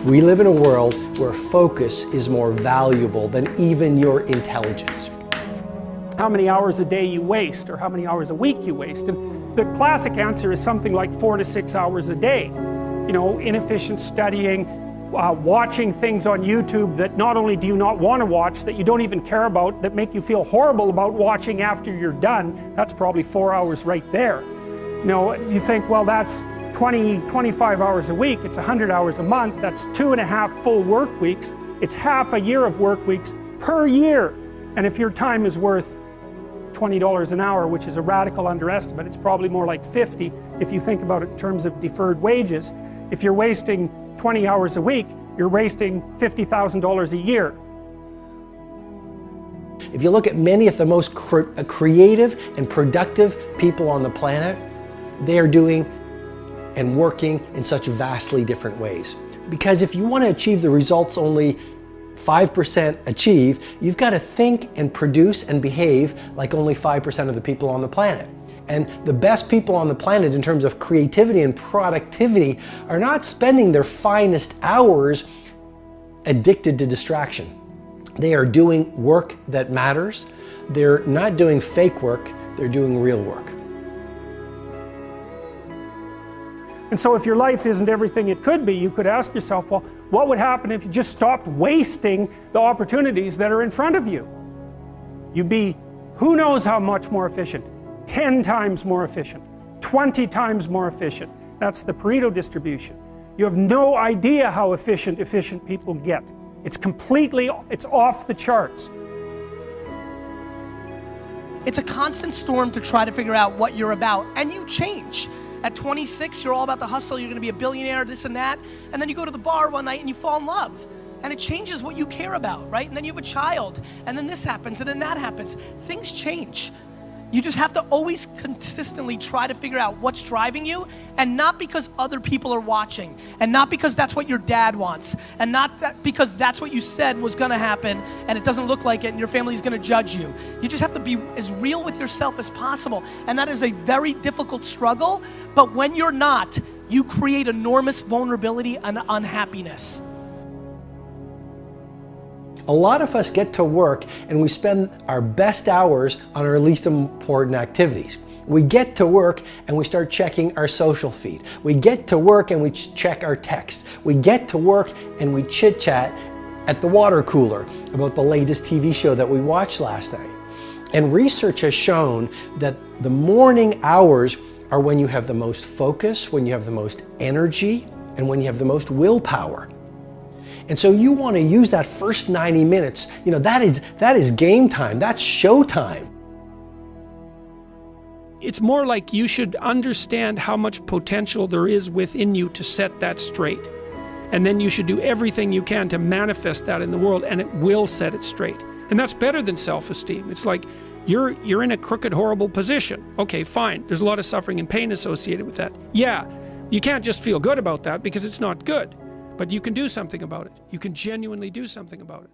We live in a world where focus is more valuable than even your intelligence. How many hours a day you waste, or how many hours a week you waste. And the classic answer is something like 4 to 6 hours a day. You know, inefficient studying, watching things on YouTube that not only do you not want to watch, that you don't even care about, that make you feel horrible about watching after you're done. That's probably 4 hours right there. You know, you think, well, that's 25 hours a week, it's 100 hours a month, that's 2.5 full work weeks, it's half a year of work weeks per year. And if your time is worth $20 an hour, which is a radical underestimate, it's probably more like 50 if you think about it in terms of deferred wages. If you're wasting 20 hours a week, you're wasting $50,000 a year. If you look at many of the most creative and productive people on the planet, they are doing and working in such vastly different ways. Because if you want to achieve the results only 5% achieve, you've got to think and produce and behave like only 5% of the people on the planet. And the best people on the planet in terms of creativity and productivity are not spending their finest hours addicted to distraction. They are doing work that matters. They're not doing fake work, they're doing real work. And so if your life isn't everything it could be, you could ask yourself, well, what would happen if you just stopped wasting the opportunities that are in front of you? You'd be who knows how much more efficient. 10 times more efficient, 20 times more efficient. That's the Pareto distribution. You have no idea how efficient people get. It's off the charts. It's a constant storm to try to figure out what you're about, and you change. At 26, you're all about the hustle, you're gonna be a billionaire, this and that, and then you go to the bar one night and you fall in love. And it changes what you care about, right? And then you have a child, and then this happens, and then that happens. Things change. You just have to always consistently try to figure out what's driving you, and not because other people are watching, and not because that's what your dad wants, and not because that's what you said was gonna happen, and it doesn't look like it, and your family's gonna judge you. You just have to be as real with yourself as possible, and that is a very difficult struggle, but when you're not, you create enormous vulnerability and unhappiness. A lot of us get to work and we spend our best hours on our least important activities. We get to work and we start checking our social feed. We get to work and we check our text. We get to work and we chit chat at the water cooler about the latest TV show that we watched last night. And research has shown that the morning hours are when you have the most focus, when you have the most energy, and when you have the most willpower. And so you want to use that first 90 minutes, you know, that is game time, that's show time. It's more like you should understand how much potential there is within you to set that straight. And then you should do everything you can to manifest that in the world, and it will set it straight. And that's better than self-esteem. It's like you're in a crooked, horrible position. Okay, fine, there's a lot of suffering and pain associated with that. Yeah, you can't just feel good about that because it's not good. But you can do something about it. You can genuinely do something about it.